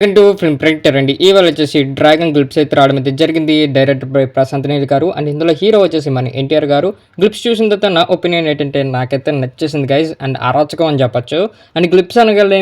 Film protector అండి. ఇవాళ వచ్చేసి 'డ్రాగన్' గ్లిప్స్ అయితే రావడం అయితే జరిగింది. డైరెక్టర్ బై ప్రశాంత్ నీల్ గారు. అండ్ ఇందులో హీరో వచ్చేసి మన ఎన్టీఆర్ గారు. గ్లిప్స్ చూసిన తర్వాత నా ఒపీనియన్ ఏంటంటే నాకైతే నచ్చేసింది గైస్. అండ్ అరాచకం అని చెప్పొచ్చు. అండ్ గ్లిప్స్ అనగానే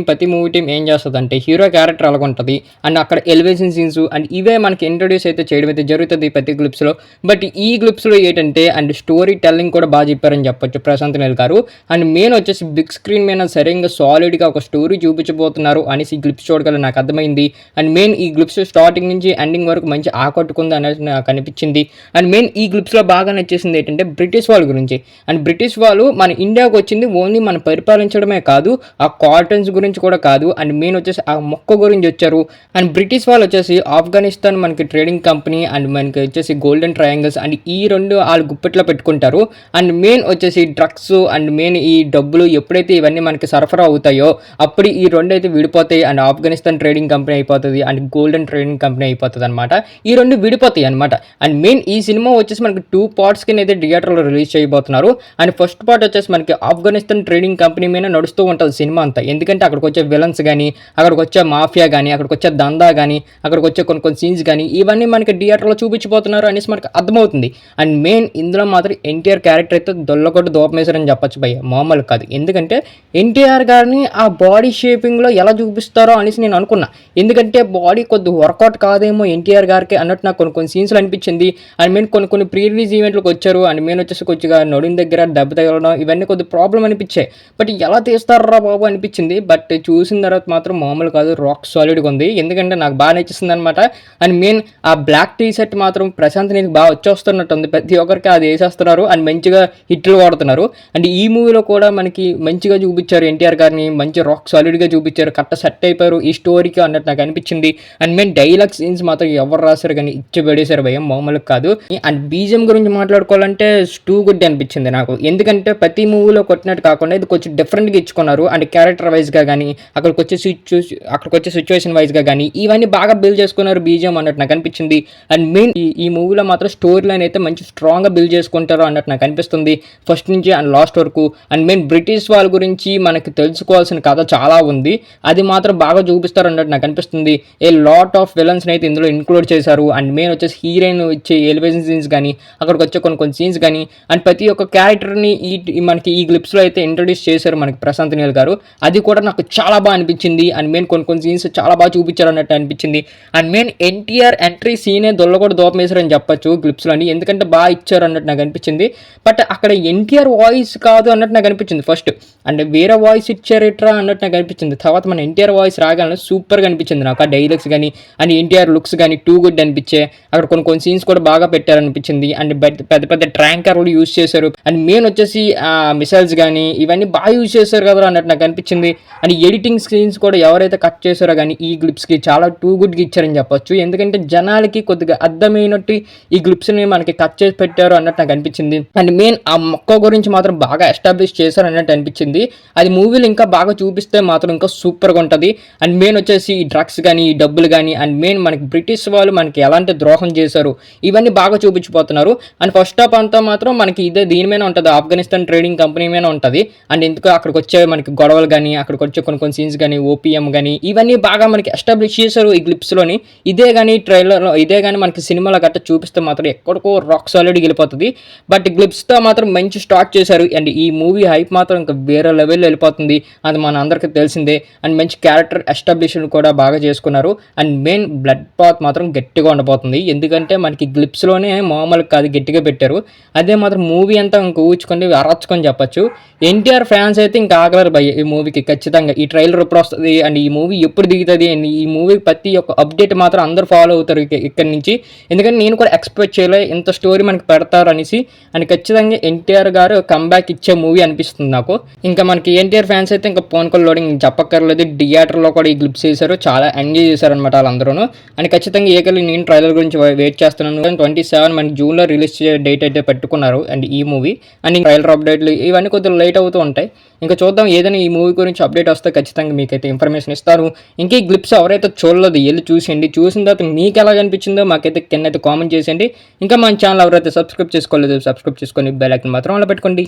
ప్రతి మూవీ టీం ఏం చేస్తదంటే హీరో క్యారెక్టర్ అలాగుంటది. అండ్ అక్కడ ఎలివేషన్ సీన్స్ అండ్ ఇవే మనకి ఇంట్రొడ్యూస్ అయితే చేయడం అయితే జరుగుతుంది ప్రతి గ్లిప్స్‌లో. బట్ ఈ గ్లిప్స్‌లో ఏంటంటే అండ్ స్టోరీ టెల్లింగ్ కూడా బాగా చెప్పారని చెప్పొచ్చు ప్రశాంత్ నీల్ గారు. అండ్ మెయిన్ వచ్చేసి బిగ్ స్క్రీన్ మీద సరిగ్గా సాలిడ్‌గా ఒక స్టోరీ చూపించబోతున్నారు అనేసి ఈ గ్లిప్స్ చూడగల నాకు అర్థమైంది. అండ్ మెయిన్ ఈ గ్లిప్స్ స్టార్టింగ్ నుంచి ఎండింగ్ వరకు మంచి ఆకట్టుకుంది అనేది నాకు అనిపించింది. అండ్ మెయిన్ ఈ గ్లిప్స్లో బాగా నచ్చేసింది ఏంటంటే బ్రిటిష్ వాళ్ళ గురించి. అండ్ బ్రిటిష్ వాళ్ళు మన ఇండియాకు వచ్చింది ఓన్లీ మనం పరిపాలించడమే కాదు, ఆ కాటన్స్ గురించి కూడా కాదు. అండ్ మెయిన్ వచ్చేసి ఆ మొక్క గురించి వచ్చారు. అండ్ బ్రిటిష్ వాళ్ళు వచ్చేసి ఆఫ్ఘనిస్తాన్ మనకి ట్రేడింగ్ కంపెనీ అండ్ మనకి వచ్చేసి గోల్డెన్ ట్రయాంగిల్స్ అండ్ ఈ రెండు వాళ్ళు గుప్పెట్లో పెట్టుకుంటారు. అండ్ మెయిన్ వచ్చేసి డ్రగ్స్ అండ్ మెయిన్ ఈ డబ్బులు ఎప్పుడైతే ఇవన్నీ మనకి సరఫరా అవుతాయో అప్పుడు ఈ రెండు అయితే విడిపోతాయి. అండ్ ఆఫ్ఘనిస్తాన్ ట్రేడింగ్ కంపెనీ అయిపోతుంది అండ్ గోల్డెన్ ట్రేడింగ్ కంపెనీ అయిపోతుంది అనమాట. ఈ రెండు విడిపోతాయి అనమాట. అండ్ మెయిన్ ఈ సినిమా వచ్చేసి మనకి 2 పార్ట్స్ కింద అయితే థియేటర్లో రిలీజ్ చేయబోతున్నారు. అండ్ ఫస్ట్ పార్ట్ వచ్చేసి మనకి ఆఫ్ఘనిస్తాన్ ట్రేడింగ్ కంపెనీ మీద నడుస్తూ ఉంటుంది సినిమా అంతా. ఎందుకంటే అక్కడికి వచ్చే విలన్స్ కానీ, అక్కడికి వచ్చే మాఫియా కానీ, అక్కడికి వచ్చే దందా కానీ, అక్కడికి వచ్చే కొన్ని సీన్స్ కానీ ఇవన్నీ మనకి థియేటర్లో చూపించబోతున్నారు అనేసి మనకి అర్థమవుతుంది. అండ్ మెయిన్ ఇందులో మాత్రం ఎన్టీఆర్ క్యారెక్టర్ అయితే దొల్లకొట్టు దూపమేశారని చెప్పొచ్చు భయ్య, మామూలు కాదు. ఎందుకంటే ఎన్టీఆర్ గారిని ఆ బాడీ షేపింగ్లో ఎలా చూపిస్తారో అనేసి నేను అనుకున్నా. ఎందుకంటే బాడీ కొద్ది వర్కౌట్ కాదేమో ఎన్టీఆర్ గారికి అన్నట్టు నాకు కొన్ని సీన్స్లో అనిపించింది. అండ్ మెయిన్ కొన్ని ప్రీ రిలీజ్ ఈవెంట్లకు వచ్చారు. అండ్ మెయిన్ వచ్చేసి కొద్దిగా నడుం దగ్గర దెబ్బ తగలడం ఇవన్నీ కొద్ది ప్రాబ్లం అనిపించాయి. బట్ ఎలా తీస్తారా బాబు అనిపించింది. బట్ చూసిన తర్వాత మాత్రం మామూలు కాదు, రాక్ సాలిడ్గా ఉంది. ఎందుకంటే నాకు బాగా నచ్చేసింది అనమాట. అండ్ మెయిన్ ఆ బ్లాక్ టీ షర్ట్ మాత్రం ప్రశాంత్ నీకు బాగా వచ్చేస్తున్నట్టు ఉంది. ప్రతి ఒక్కరికి అది వేసేస్తున్నారు అండ్ మంచిగా హిట్లు వాడుతున్నారు. అండ్ ఈ మూవీలో కూడా మనకి మంచిగా చూపించారు ఎన్టీఆర్ గారిని, మంచి రాక్ సాలిడ్గా చూపించారు. కరెక్ట్ సెట్ అయిపోయారు ఈ స్టోరీకి అన్నట్టు నాకు అనిపించింది. అండ్ మెయిన్ డైలాగ్ సీన్స్ మాత్రం ఎవరు రాశారు కానీ ఇచ్చి పడేశారు భయం, మామూలుగా కాదు. అండ్ బీజిఎం గురించి మాట్లాడుకోవాలంటే టూ గుడ్ అనిపించింది నాకు. ఎందుకంటే ప్రతి మూవీలో కొట్టినట్టు కాకుండా ఇది కొంచెం డిఫరెంట్గా ఇచ్చుకున్నారు. అండ్ క్యారెక్టర్ వైజ్గా కానీ అక్కడికి వచ్చే సిచ్యువేషన్ వైజ్గా కానీ ఇవన్నీ బాగా బిల్డ్ చేసుకున్నారు బీజిఎం అన్నట్టు నాకు అనిపించింది. అండ్ మెయిన్ ఈ మూవీలో మాత్రం స్టోరీ లైన్ అయితే మంచి స్ట్రాంగ్గా బిల్డ్ చేసుకుంటారు అన్నట్టు నాకు అనిపిస్తుంది ఫస్ట్ నుంచి అండ్ లాస్ట్ వరకు. అండ్ మెయిన్ బ్రిటిష్ వాళ్ళ గురించి మనకి తెలుసుకోవాల్సిన కథ చాలా ఉంది, అది మాత్రం బాగా చూపిస్తారు అన్నట్టు నాకు అనిపిస్తుంది. ఏ లాట్ ఆఫ్ విలన్స్ని అయితే ఇందులో ఇంక్లూడ్ చేశారు. అండ్ మెయిన్ వచ్చేసి హీరోయిన్ వచ్చే ఎలివేషన్ సీన్స్ కానీ, అక్కడికి వచ్చే కొన్ని సీన్స్ కానీ, అండ్ ప్రతి ఒక్క క్యారెక్టర్ని మనకి ఈ గ్లిప్స్లో అయితే ఇంట్రొడ్యూస్ చేశారు మనకి ప్రశాంత్ నీల్ గారు. అది కూడా నాకు చాలా బాగా అనిపించింది. అండ్ మెయిన్ కొన్ని సీన్స్ చాలా బాగా చూపించారు అన్నట్టు అనిపించింది. అండ్ మెయిన్ ఎన్టీఆర్ ఎంట్రీ సీనే దొల్లగొడ దూపమేశారని చెప్పొచ్చు గ్లిప్స్లోని, ఎందుకంటే బాగా ఇచ్చారు అన్నట్టు నాకు అనిపించింది. బట్ అక్కడ ఎన్టీఆర్ వాయిస్ కాదు అన్నట్టు నాకు అనిపించింది ఫస్ట్. అండ్ వేరే వాయిస్ ఇచ్చారేట్రా అన్నట్టు నాకు అనిపించింది. తర్వాత మన ఎన్టీఆర్ వాయిస్ రాగానే సూపర్గా అనిపించింది నాకు. ఆ డైలాగ్స్ కానీ అండ్ ఎన్టీఆర్ లుక్స్ కానీ టూ గుడ్ అనిపించే. అక్కడ కొన్ని సీన్స్ కూడా బాగా పెట్టారనిపించింది. అండ్ పెద్ద పెద్ద ట్యాంకర్లు యూజ్ చేశారు. అండ్ మెయిన్ వచ్చేసి మిసైల్స్ కానీ ఇవన్నీ బాగా యూజ్ చేశారు కదా అన్నట్టు నాకు అనిపించింది. అండ్ ఎడిటింగ్ స్క్రీన్స్ కూడా ఎవరైతే కట్ చేశారో కానీ ఈ గ్లిప్స్కి చాలా టూ గుడ్గా ఇచ్చారని చెప్పొచ్చు. ఎందుకంటే జనాలకి కొద్దిగా అర్థమైనట్టు ఈ గ్లిప్స్ని మనకి కట్ చేసి పెట్టారు అన్నట్టు నాకు అనిపించింది. అండ్ మెయిన్ ఆ మొక్క గురించి మాత్రం బాగా ఎస్టాబ్లిష్ చేశారు అన్నట్టు అనిపించింది. అది మూవీలో ఇంకా బాగా చూపిస్తే మాత్రం ఇంకా సూపర్గా ఉంటుంది. అండ్ మెయిన్ వచ్చేసి ఈ డ్రగ్స్ కానీ ఈ డబ్బులు కానీ అండ్ మెయిన్ మనకి బ్రిటిష్ వాళ్ళు మనకి ఎలాంటి ద్రోహం చేశారు ఇవన్నీ బాగా చూపించిపోతున్నారు. అండ్ ఫస్ట్ హాఫ్ అంతా మాత్రం మనకి దీని మీద ఉంటుంది, ఆఫ్ఘనిస్తాన్ ట్రేడింగ్ కంపెనీ మీద ఉంటుంది. అండ్ ఎందుకు అక్కడికి వచ్చే మనకి గొడవలు కానీ అక్కడికి వచ్చే కొన్ని సీన్స్ కానీ ఓపీఎం కానీ ఇవన్నీ బాగా మనకి ఎస్టాబ్లిష్ చేశారు ఈ గ్లిప్స్లోని. ఇదే కానీ ట్రైలర్లో ఇదే కానీ మనకి సినిమాలో గట్ట చూపిస్తే మాత్రం ఎక్కడికో రాక్ సాలిడ్గా వెళ్ళిపోతుంది. బట్ గ్లిప్స్తో మాత్రం మంచి స్టార్ట్ చేశారు. అండ్ ఈ మూవీ హైప్ మాత్రం ఇంకా వేరే లెవెల్లో వెళ్ళిపోతుంది, అది మన అందరికీ తెలిసిందే. అండ్ మంచి క్యారెక్టర్ ఎస్టాబ్లిషన్ కూడా బాగా చేసుకున్నారు. అండ్ మెయిన్ బ్లడ్ పాత్ మాత్రం గట్టిగా ఉండబోతుంది, ఎందుకంటే మనకి గ్లిప్స్లోనే మామూలు కాదు గట్టిగా పెట్టారు. అదే మాత్రం మూవీ అంతా ఇంకా ఊచుకొని అరచుకొని చెప్పచ్చు. ఎన్టీఆర్ ఫ్యాన్స్ అయితే ఇంకా ఆగలరు భయ్య ఈ మూవీకి ఖచ్చితంగా. ఈ ట్రైలర్ ఎప్పుడు వస్తుంది అండ్ ఈ మూవీ ఎప్పుడు దిగుతుంది అండ్ ఈ మూవీ ప్రతి ఒక్క అప్డేట్ మాత్రం అందరూ ఫాలో అవుతారు ఇక్కడి నుంచి. ఎందుకంటే నేను కూడా ఎక్స్పెక్ట్ చేయలే ఇంత స్టోరీ మనకి పెడతారు అనేసి. అండ్ ఖచ్చితంగా ఎన్టీఆర్ గారు కంబ్యాక్ ఇచ్చే మూవీ అనిపిస్తుంది నాకు. ఇంకా మనకి ఎన్టీఆర్ ఫ్యాన్స్ అయితే ఇంకా ఫోన్ కాల్ లోడింగ్ చెప్పక్కర్లేదు, థియేటర్లో కూడా ఈ గ్లిప్స్ చేశారు, చాలా ఎంజాయ్ చేశారనమాట వాళ్ళందరూ. అండ్ ఖచ్చితంగా నేను ట్రైలర్ గురించి వెయిట్ చేస్తున్నాను. 27 మనకి జూన్లో రిలీజ్ డేట్ అయితే పెట్టుకున్నారు అండ్ ఈ మూవీ. అండ్ ట్రైలర్ అప్డేట్లు ఇవన్నీ కొద్దిగా లేట్ అవుతూ ఉంటాయి. ఇంకా చూద్దాం, ఏదైనా ఈ మూవీ గురించి అప్డేట్ వస్తే ఖచ్చితంగా మీకైతే ఇన్ఫర్మేషన్ ఇస్తాను. ఇంకా ఈ గ్లిప్స్ ఎవరైతే చూడలేదు వెళ్ళి చూసేయండి. చూసిన తర్వాత మీకు ఎలా కనిపించిందో మాకైతే కింద అయితే కామెంట్ చేసేయండి. ఇంకా మన ఛానల్ ఎవరైతే సబ్స్క్రైబ్ చేసుకోలేదు సబ్స్క్రైబ్ చేసుకొని బెల్ ఐకాన్ మాత్రం అలా పెట్టుకోండి.